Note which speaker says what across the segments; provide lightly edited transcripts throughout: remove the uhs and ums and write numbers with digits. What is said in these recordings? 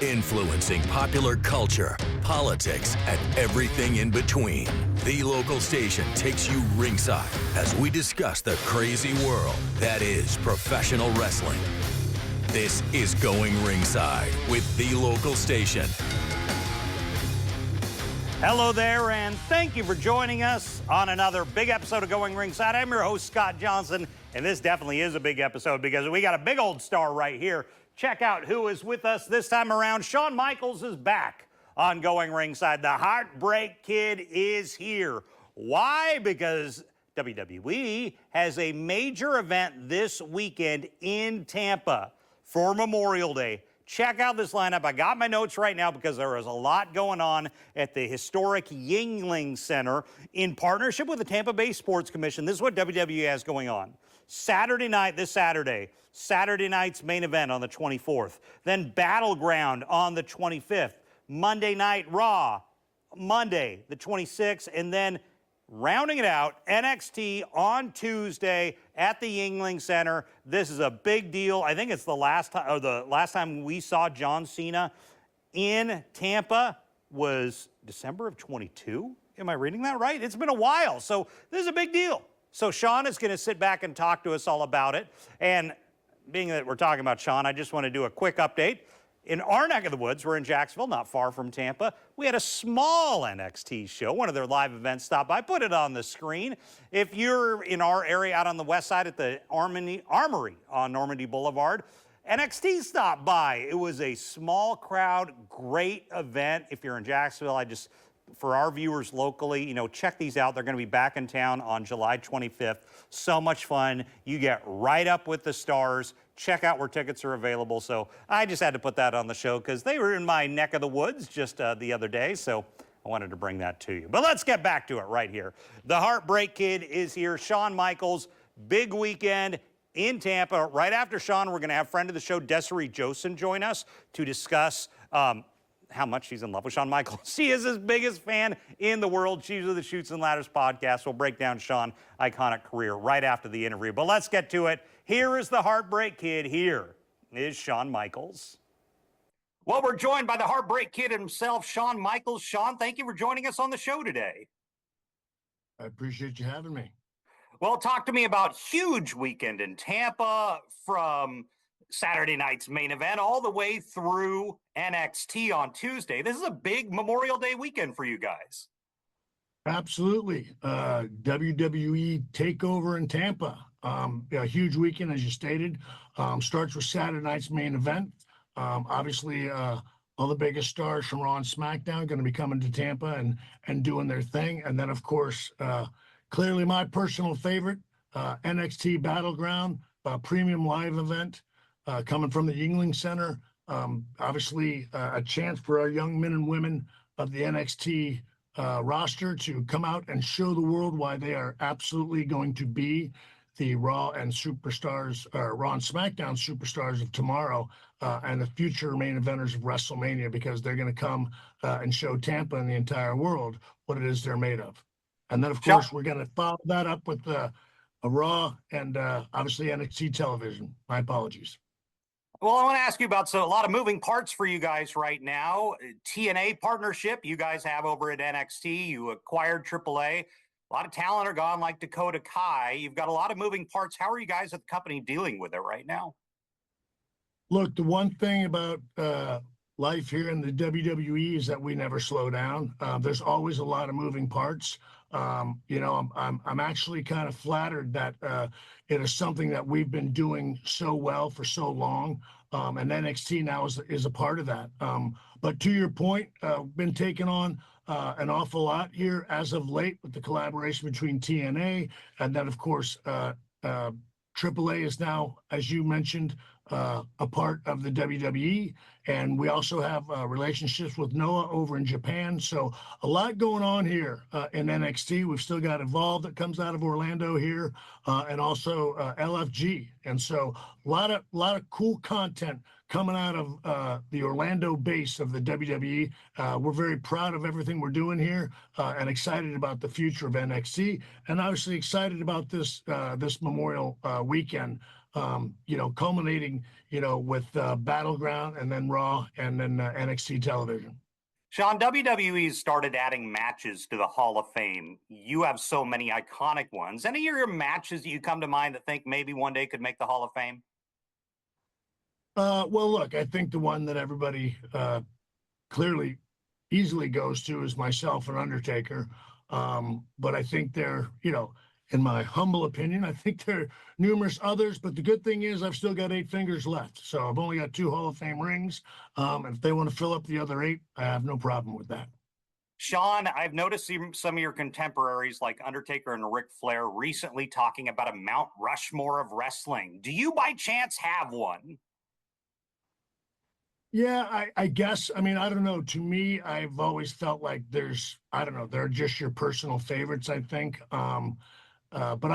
Speaker 1: influencing popular culture, politics, and everything in between. The local station takes you ringside as we discuss the crazy world that is professional wrestling. This is Going Ringside with the local station.
Speaker 2: Hello there, and thank you for joining us on another big episode of Going Ringside. I'm your host, Scott Johnson, and this definitely is a big episode because we got a big old star right here. Check out who is with us this time around. Shawn Michaels is back on Going Ringside. The Heartbreak Kid is here. Why? Because WWE has a major event this weekend in Tampa for Memorial Day. Check out this lineup. I got my notes right now because there is a lot going on at the historic Yuengling Center in partnership with the Tampa Bay Sports Commission. This is what WWE has going on. Saturday night, this Saturday night's main event on the 24th. Then Battleground on the 25th. Monday Night Raw, Monday the 26th. And then rounding it out, NXT on Tuesday at the Yuengling Center. This is a big deal. I think it's the last time we saw John Cena in Tampa was December of 22. Am I reading that right? It's been a while. So this is a big deal. So Shawn is going to sit back and talk to us all about it. And being that we're talking about Shawn, I just want to do a quick update. In our neck of the woods, we're in Jacksonville, not far from Tampa. We had a small NXT show, one of their live events. Stop by, put it on the screen. If you're in our area out on the west side at the Armory on Normandy Boulevard, NXT stopped by. It was a small crowd, great event. If you're in Jacksonville, for our viewers locally, check these out. They're going to be back in town on July 25th. So much fun. You get right up with the stars. Check out where tickets are available. So I just had to put that on the show because they were in my neck of the woods just the other day. So I wanted to bring that to you. But let's get back to it right here. The Heartbreak Kid is here. Shawn Michaels, big weekend in Tampa. Right after Shawn, we're going to have friend of the show, Desiree Josen, join us to discuss how much she's in love with Shawn Michaels. She is his biggest fan in the world. She's with the Chutes and Ladders podcast. We'll break down Shawn's iconic career right after the interview. But let's get to it. Here is the Heartbreak Kid. Here is Shawn Michaels. Well, we're joined by the Heartbreak Kid himself, Shawn Michaels. Shawn, thank you for joining us on the show today.
Speaker 3: I appreciate you having me.
Speaker 2: Well, talk to me about huge weekend in Tampa from Saturday night's main event all the way through NXT on Tuesday. This is a big Memorial Day weekend for you guys.
Speaker 3: Absolutely. WWE takeover in Tampa. A huge weekend, as you stated. Starts with Saturday night's main event. Obviously, all the biggest stars from Raw and SmackDown going to be coming to Tampa and doing their thing. And then, of course, clearly my personal favorite, NXT Battleground, premium live event. Coming from the Yuengling Center, obviously a chance for our young men and women of the NXT roster to come out and show the world why they are absolutely going to be the Raw and superstars, Raw and SmackDown superstars of tomorrow and the future main eventers of WrestleMania, because they're going to come and show Tampa and the entire world what it is they're made of. And then, of course, we're going to follow that up with a Raw and obviously NXT television. My apologies.
Speaker 2: Well, I want to ask you about a lot of moving parts for you guys right now. TNA partnership you guys have over at NXT. You acquired AAA. A lot of talent are gone, like Dakota Kai. You've got a lot of moving parts. How are you guys at the company dealing with it right now?
Speaker 3: Look, the one thing about life here in the WWE is that we never slow down. There's always a lot of moving parts. I'm actually kind of flattered that it is something that we've been doing so well for so long, and NXT now is a part of that. But to your point, been taking on an awful lot here as of late with the collaboration between TNA and then, of course, AAA is now, as you mentioned, a part of the WWE, and we also have relationships with Noah over in Japan. So a lot going on here in NXT. We've still got Evolve that comes out of Orlando here, and also LFG. And so a lot of cool content coming out of the Orlando base of the WWE. We're very proud of everything we're doing here and excited about the future of NXT, and obviously excited about this Memorial weekend culminating, with Battleground and then Raw and then NXT television.
Speaker 2: Shawn, WWE started adding matches to the Hall of Fame. You have so many iconic ones. Any of your matches that you come to mind that think maybe one day could make the Hall of Fame?
Speaker 3: Well, look, I think the one that everybody clearly easily goes to is myself and Undertaker. But I think they're, in my humble opinion, I think there are numerous others. But the good thing is I've still got 8 fingers left. So I've only got 2 Hall of Fame rings. And if they want to fill up the other 8, I have no problem with that.
Speaker 2: Shawn, I've noticed some of your contemporaries like Undertaker and Ric Flair recently talking about a Mount Rushmore of wrestling. Do you by chance have one?
Speaker 3: Yeah, I guess. I mean, I don't know. To me, I've always felt like I don't know, they're just your personal favorites, I think. But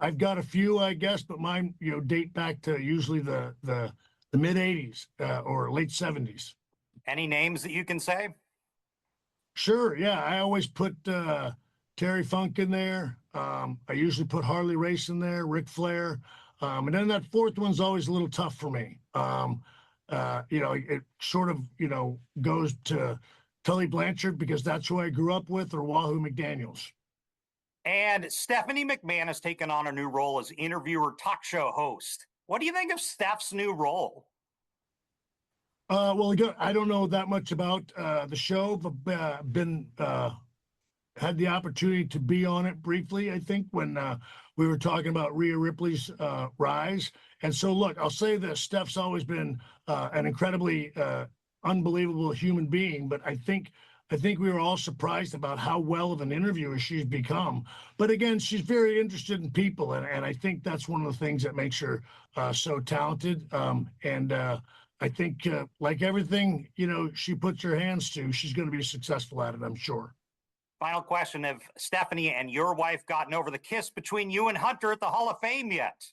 Speaker 3: I've got a few, I guess, but mine, date back to usually the mid '80s or late '70s.
Speaker 2: Any names that you can say?
Speaker 3: Sure. Yeah, I always put Terry Funk in there. I usually put Harley Race in there, Ric Flair. And then that 4th one's always a little tough for me. It sort of, goes to Tully Blanchard because that's who I grew up with, or Wahoo McDaniels.
Speaker 2: And Stephanie McMahon has taken on a new role as interviewer, talk show host. What do you think of Steph's new role?
Speaker 3: Well, again, I don't know that much about the show, but had the opportunity to be on it briefly, I think, when we were talking about Rhea Ripley's rise. And so, look, I'll say this: Steph's always been an incredibly unbelievable human being, but I think we were all surprised about how well of an interviewer she's become. But again, she's very interested in people, and I think that's one of the things that makes her so talented. I think, like everything, she puts her hands to, she's going to be successful at it, I'm sure.
Speaker 2: Final question: have Stephanie and your wife gotten over the kiss between you and Hunter at the Hall of Fame yet?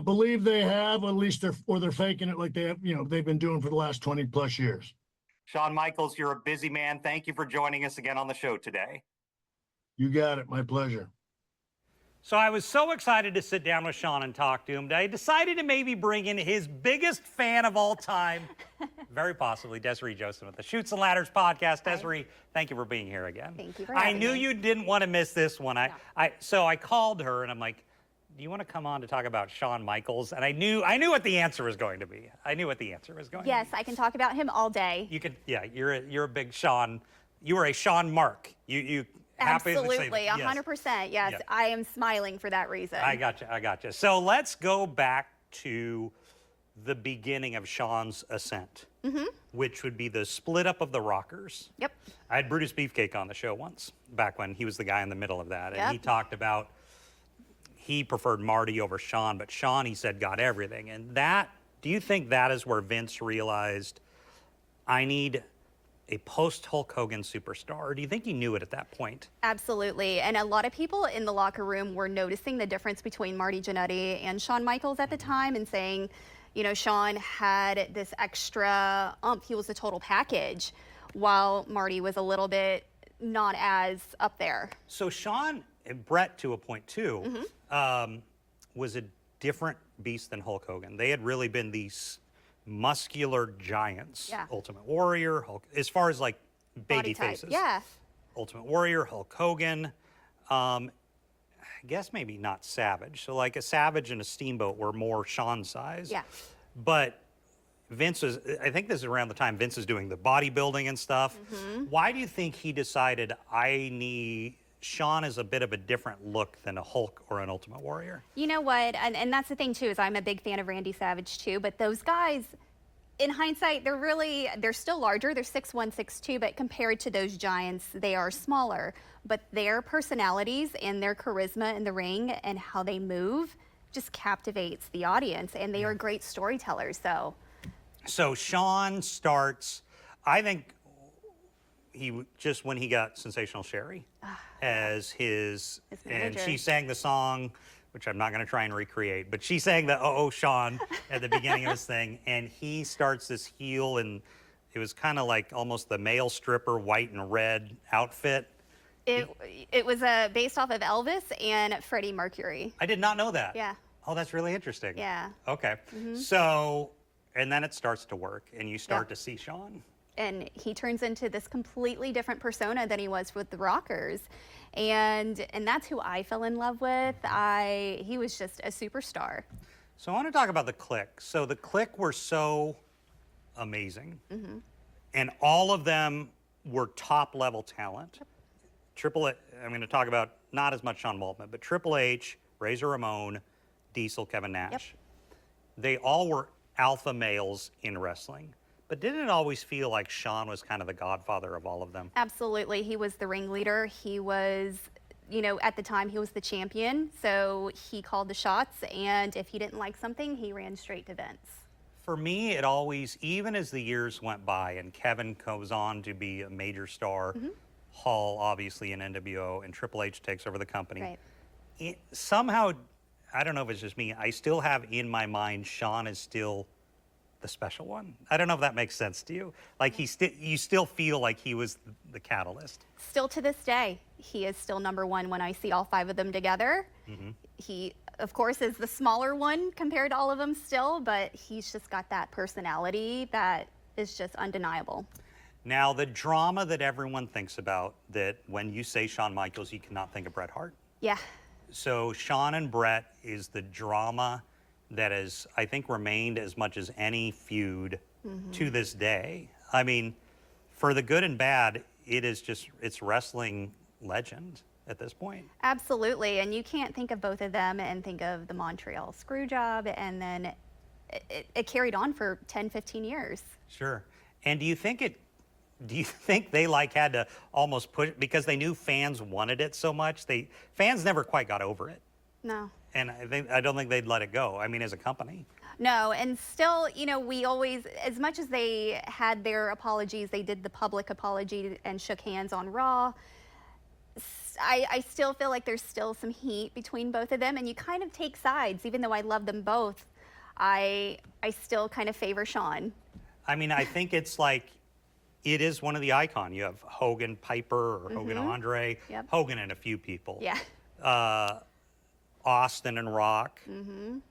Speaker 3: Believe they have, at least they're faking it like they have, they've been doing for the last 20 plus years.
Speaker 2: Shawn Michaels, you're a busy man. Thank you for joining us again on the show today.
Speaker 3: You got it. My pleasure.
Speaker 2: So I was so excited to sit down with Shawn and talk to him that I decided to maybe bring in his biggest fan of all time, very possibly Desiree Joseph with the Chutes and Ladders podcast. Desiree, thank you for being here again.
Speaker 4: Thank you for having me.
Speaker 2: I knew you didn't want to miss this one. So I called her and I'm like, do you want to come on to talk about Shawn Michaels? And I knew what the answer was going to be.
Speaker 4: Yes, I can talk about him all day.
Speaker 2: You could, yeah. You're a big Shawn. You were a Shawn Mark. You happy to say
Speaker 4: absolutely,
Speaker 2: that?
Speaker 4: 100%. Yes, I am smiling for that reason.
Speaker 2: I got you. So let's go back to the beginning of Shawn's ascent, which would be the split up of the Rockers.
Speaker 4: Yep.
Speaker 2: I had Brutus Beefcake on the show once, back when he was the guy in the middle of that, and
Speaker 4: Yep.
Speaker 2: he talked about he preferred Marty over Shawn, but Shawn, he said, got everything. And do you think that is where Vince realized, I need a post-Hulk Hogan superstar? Or do you think he knew it at that point?
Speaker 4: Absolutely. And a lot of people in the locker room were noticing the difference between Marty Jannetty and Shawn Michaels at the time and saying, Shawn had this extra oomph. He was a total package, while Marty was a little bit not as up there.
Speaker 2: So Shawn, and Brett to a point too, was a different beast than Hulk Hogan. They had really been these muscular giants.
Speaker 4: Yeah.
Speaker 2: Ultimate Warrior, Hulk, as far as like baby
Speaker 4: Body type.
Speaker 2: faces.
Speaker 4: Yeah.
Speaker 2: Ultimate Warrior, Hulk Hogan. I guess maybe not Savage. So like a Savage and a Steamboat were more Shawn size.
Speaker 4: Yeah.
Speaker 2: But Vince is, I think this is around the time Vince is doing the bodybuilding and stuff. Why do you think he decided Shawn is a bit of a different look than a Hulk or an Ultimate Warrior?
Speaker 4: You know what? And that's the thing too, is I'm a big fan of Randy Savage too, but those guys, in hindsight, they're still larger. They're 6'1", 6'2", but compared to those giants, they are smaller. But their personalities and their charisma in the ring and how they move just captivates the audience, and they are great storytellers.
Speaker 2: So Shawn starts, I think when he got Sensational Sherry as his and she sang the song, which I'm not going to try and recreate, but she sang the "Oh Shawn" at the beginning of his thing, and he starts this heel, and it was kind of like almost the male stripper, white and red outfit,
Speaker 4: It was based off of Elvis and Freddie Mercury.
Speaker 2: I did not know that.
Speaker 4: Yeah.
Speaker 2: Oh, that's really interesting.
Speaker 4: Yeah.
Speaker 2: Okay. So, and then it starts to work, and you start to see Shawn.
Speaker 4: And he turns into this completely different persona than he was with the Rockers. And that's who I fell in love with. He was just a superstar.
Speaker 2: So I want to talk about the Clique. So the Clique were so amazing. And all of them were top level talent. I'm going to talk about not as much Shawn Waltman, but Triple H, Razor Ramon, Diesel, Kevin Nash. They all were alpha males in wrestling. But didn't it always feel like Shawn was kind of the godfather of all of them?
Speaker 4: Absolutely. He was the ringleader. He was, at the time, he was the champion. So he called the shots. And if he didn't like something, he ran straight to Vince.
Speaker 2: For me, it always, even as the years went by and Kevin goes on to be a major star, Hall obviously in NWO, and Triple H takes over the company. Right. Somehow, I don't know if it's just me, I still have in my mind Shawn is still the special one. I don't know if that makes sense to you. Like you still feel like he was the catalyst.
Speaker 4: Still to this day, he is still number one when I see all 5 of them together. He, of course, is the smaller one compared to all of them still, but he's just got that personality that is just undeniable.
Speaker 2: Now, the drama that everyone thinks about, that when you say Shawn Michaels, you cannot think of Bret Hart.
Speaker 4: Yeah.
Speaker 2: So Shawn and Bret is the drama that has, I think, remained as much as any feud to this day. I mean, for the good and bad, it's wrestling legend at this point.
Speaker 4: Absolutely, and you can't think of both of them and think of the Montreal Screwjob, and then it carried on for 10, 15 years.
Speaker 2: Sure. And do you think they had to almost push, because they knew fans wanted it so much, fans never quite got over it?
Speaker 4: No.
Speaker 2: And I don't think they'd let it go. I mean, as a company.
Speaker 4: No, and still, we always, as much as they had their apologies, they did the public apology and shook hands on Raw. I still feel like there's still some heat between both of them, and you kind of take sides. Even though I love them both, I still kind of favor Shawn.
Speaker 2: I mean, I think it's like, it is one of the icon. You have Hogan, Piper, or Hogan, Andre, Hogan and a few people.
Speaker 4: Yeah.
Speaker 2: Austin and Rock,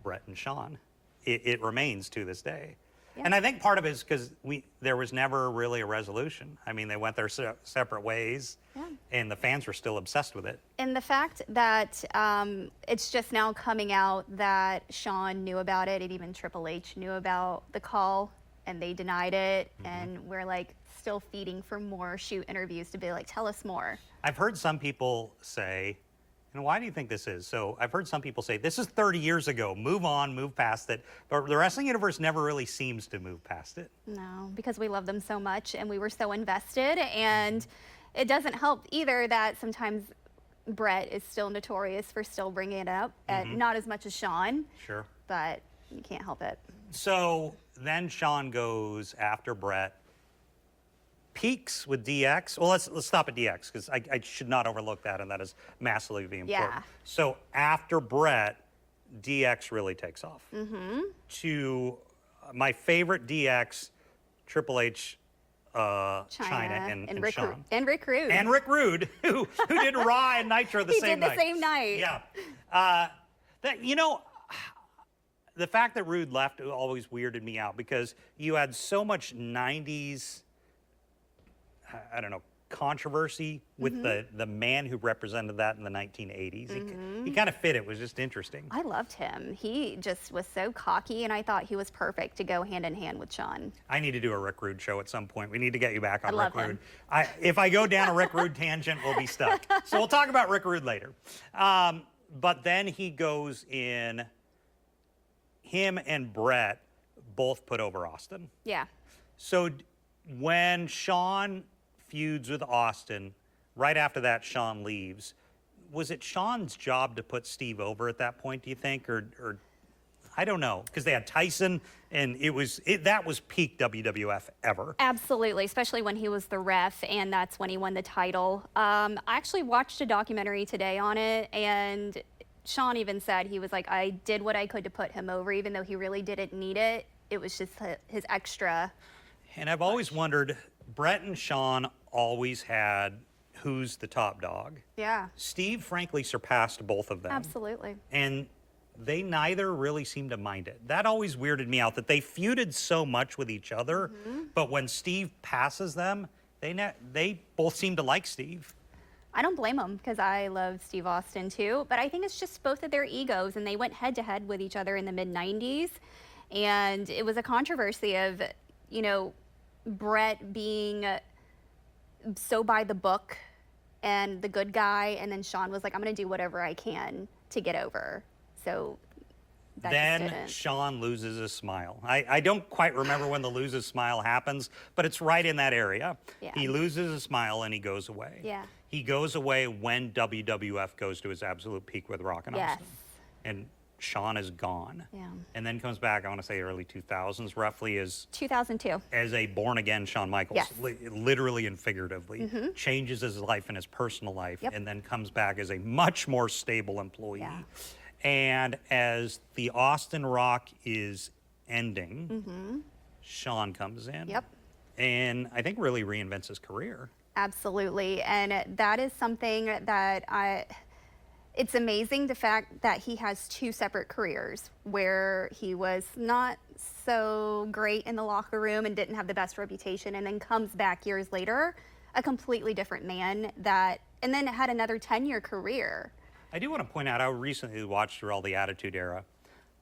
Speaker 2: Bret and Shawn. It remains to this day. Yeah. And I think part of it is because there was never really a resolution. I mean, they went their separate ways, and the fans were still obsessed with it. And
Speaker 4: the fact that it's just now coming out that Shawn knew about it, and even Triple H knew about the call, and they denied it, and we're like still feeding for more shoot interviews to be like, tell us more.
Speaker 2: I've heard some people say, and why do you think this is? So I've heard some people say, this is 30 years ago, move on, move past it. But the wrestling universe never really seems to move past it.
Speaker 4: No, because we love them so much and we were so invested. And it doesn't help either that sometimes Bret is still notorious for still bringing it up, not as much as Shawn.
Speaker 2: Sure.
Speaker 4: But you can't help it.
Speaker 2: So then Shawn goes after Bret, peaks with DX. Well, let's stop at DX, because I should not overlook that, and that is massively important.
Speaker 4: Yeah.
Speaker 2: So after Bret, DX really takes off. To my favorite DX, Triple H, Chyna, and Shawn.
Speaker 4: And Rick Rude.
Speaker 2: And Rick Rude, who did Raw and Nitro the same night.
Speaker 4: He did the same night.
Speaker 2: Yeah. The fact that Rude left always weirded me out, because you had so much 90s, I don't know, controversy with the man who represented that in the 1980s. He kind of fit it. It was just interesting.
Speaker 4: I loved him. He just was so cocky, and I thought he was perfect to go hand in hand with Shawn.
Speaker 2: I need to do a Rick Rude show at some point. We need to get you back on Rick
Speaker 4: Him.
Speaker 2: Rude. If I go down a Rick Rude tangent, we'll be stuck. So we'll talk about Rick Rude later. But then he goes in, him and Bret both put over Austin.
Speaker 4: Yeah.
Speaker 2: So when Shawn feuds with Austin, right after that Shawn leaves, was it Shawn's job to put Steve over at that point, do you think? Or I don't know, because they had Tyson, and that was peak WWF ever.
Speaker 4: Absolutely, especially when he was the ref, and that's when he won the title. I actually watched a documentary today on it, and Shawn even said, he was like, I did what I could to put him over, even though he really didn't need it. It was just his extra.
Speaker 2: And I've always wondered, Bret and Shawn always had who's the top dog.
Speaker 4: Yeah.
Speaker 2: Steve, frankly, surpassed both of them.
Speaker 4: Absolutely.
Speaker 2: And they neither really seemed to mind it. That always weirded me out, that they feuded so much with each other, but when Steve passes them, they both seem to like Steve.
Speaker 4: I don't blame them because I love Steve Austin too, but I think it's just both of their egos, and they went head to head with each other in the mid-90s, and it was a controversy of, you know, Brett being so by the book and the good guy, and then Shawn was like, I'm going to do whatever I can to get over. So that
Speaker 2: then Shawn loses his smile. I don't quite remember when the lose his smile happens, but it's right in that area.
Speaker 4: Yeah.
Speaker 2: He loses his smile and he goes away.
Speaker 4: Yeah.
Speaker 2: He goes away when WWF goes to his absolute peak with Rock and Austin. And Shawn is gone.
Speaker 4: Yeah.
Speaker 2: And then comes back, I want to say early 2000s, roughly, as
Speaker 4: 2002.
Speaker 2: As a born-again Shawn Michaels,
Speaker 4: Yes.
Speaker 2: literally and figuratively, changes his life and his personal life,
Speaker 4: Yep.
Speaker 2: and then comes back as a much more stable employee.
Speaker 4: Yeah.
Speaker 2: And as the Austin Rock is ending, Shawn comes in.
Speaker 4: Yep.
Speaker 2: And I think really reinvents his career.
Speaker 4: Absolutely. And that is something that it's amazing, the fact that he has two separate careers, where he was not so great in the locker room and didn't have the best reputation, and then comes back years later, a completely different man and then had another 10-year career.
Speaker 2: I do want to point out, I recently watched through all the Attitude Era.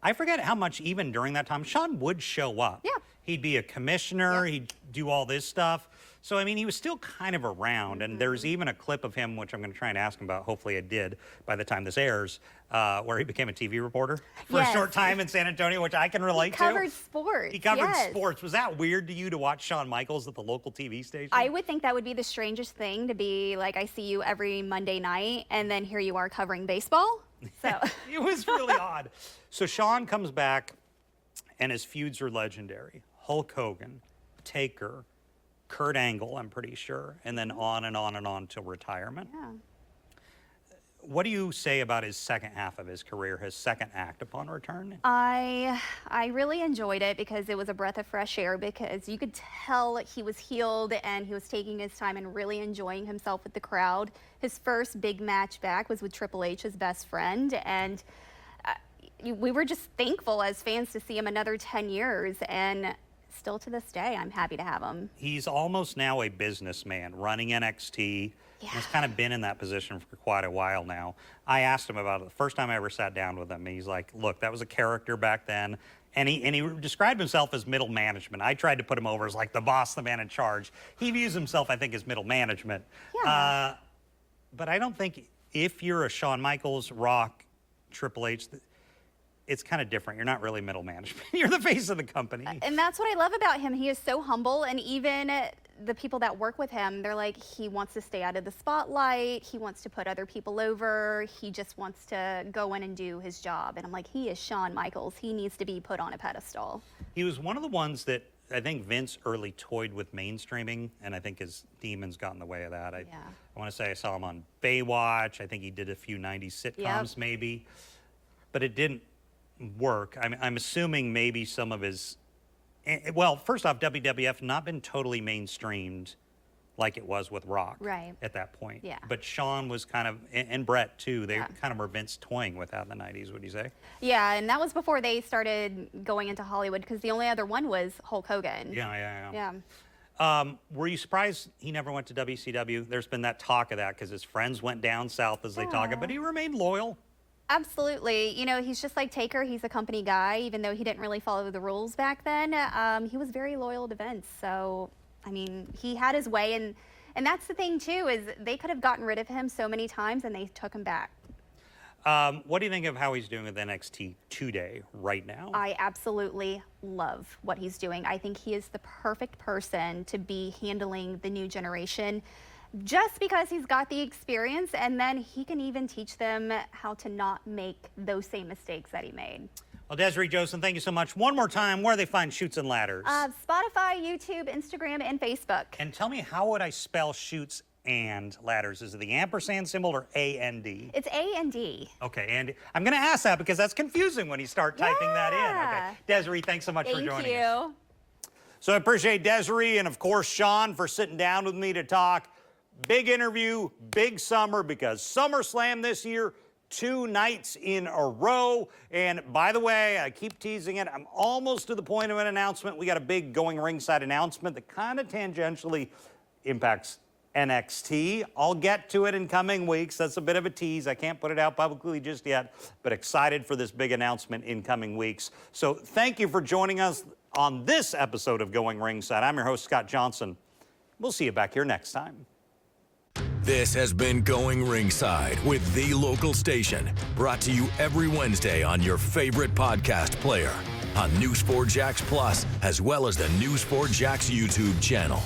Speaker 2: I forget how much, even during that time, Shawn would show up.
Speaker 4: Yeah.
Speaker 2: He'd be a commissioner,
Speaker 4: Yep.
Speaker 2: he'd do all this stuff. So, I mean, he was still kind of around, and there's even a clip of him, which I'm going to try and ask him about, hopefully I did by the time this airs, where he became a TV reporter for a
Speaker 4: Yes.
Speaker 2: short time in San Antonio, which I can relate
Speaker 4: He
Speaker 2: to.
Speaker 4: covered sports.
Speaker 2: He covered
Speaker 4: yes.
Speaker 2: sports. Was that weird to you to watch Shawn Michaels at the local TV station?
Speaker 4: I would think that would be the strangest thing, to be like, I see you every Monday night, and then here you are covering baseball. So
Speaker 2: It was really odd. So Shawn comes back, and his feuds are legendary. Hulk Hogan, Taker, Kurt Angle, I'm pretty sure, and then on and on and on till retirement.
Speaker 4: yeah.
Speaker 2: What do you say about his second half of his career, his second act upon return?
Speaker 4: I really enjoyed it because it was a breath of fresh air, because you could tell he was healed and he was taking his time and really enjoying himself with the crowd. His first big match back was with Triple H, his best friend, and we were just thankful as fans to see him another 10 years, and still to this day, I'm happy to have him.
Speaker 2: He's almost now a businessman running NXT.
Speaker 4: Yeah.
Speaker 2: He's kind of been in that position for quite a while now. I asked him about it the first time I ever sat down with him. He's like, look, that was a character back then. And he described himself as middle management. I tried to put him over as like the boss, the man in charge. He views himself, I think, as middle management.
Speaker 4: Yeah.
Speaker 2: But I don't think if you're a Shawn Michaels, Rock, Triple H, it's kind of different. You're not really middle management. You're the face of the company.
Speaker 4: And that's what I love about him. He is so humble, and even the people that work with him, they're like, he wants to stay out of the spotlight. He wants to put other people over. He just wants to go in and do his job. And I'm like, he is Shawn Michaels. He needs to be put on a pedestal.
Speaker 2: He was one of the ones that I think Vince early toyed with mainstreaming, and I think his demons got in the way of that. I want to say I saw him on Baywatch. I think he did a few 90s sitcoms maybe, but it didn't work. I'm assuming maybe some of his, well, first off, WWF not been totally mainstreamed like it was with Rock at that point.
Speaker 4: Yeah.
Speaker 2: But Shawn was kind of, and Brett too, they kind of were Vince toying with that in the 90s, would you say?
Speaker 4: Yeah, and that was before they started going into Hollywood, because the only other one was Hulk Hogan.
Speaker 2: Yeah.
Speaker 4: Yeah.
Speaker 2: Were you surprised he never went to WCW? There's been that talk of that because his friends went down south, as they talk, but he remained loyal.
Speaker 4: Absolutely. You know, he's just like Taker. He's a company guy, even though he didn't really follow the rules back then. He was very loyal to Vince. So, I mean, he had his way. And that's the thing, too, is they could have gotten rid of him so many times, and they took him back.
Speaker 2: What do you think of how he's doing with NXT today, right now?
Speaker 4: I absolutely love what he's doing. I think he is the perfect person to be handling the new generation, just because he's got the experience, and then he can even teach them how to not make those same mistakes that he made.
Speaker 2: Well, Desiree Joseph, thank you so much. One more time, where do they find Shoots and Ladders?
Speaker 4: Spotify, YouTube, Instagram, and Facebook.
Speaker 2: And tell me, how would I spell Shoots and Ladders? Is it the ampersand symbol or A-N-D?
Speaker 4: It's A-N-D.
Speaker 2: Okay, and I'm going to ask that because that's confusing when you start typing that in. Okay, Desiree, thanks so much for joining us.
Speaker 4: Thank you.
Speaker 2: So I appreciate Desiree and, of course, Shawn for sitting down with me to talk Big interview, big summer, because SummerSlam this year, 2 nights in a row. And by the way, I keep teasing it, I'm almost to the point of an announcement. We got a big Going Ringside announcement that kind of tangentially impacts NXT. I'll get to it in coming weeks. That's a bit of a tease. I can't put it out publicly just yet, but excited for this big announcement in coming weeks. So thank you for joining us on this episode of Going Ringside. I'm your host, Scott Johnson. We'll see you back here next time.
Speaker 1: This has been Going Ringside with The Local Station, brought to you every Wednesday on your favorite podcast player, on News4Jax Plus, as well as the News4Jax YouTube channel.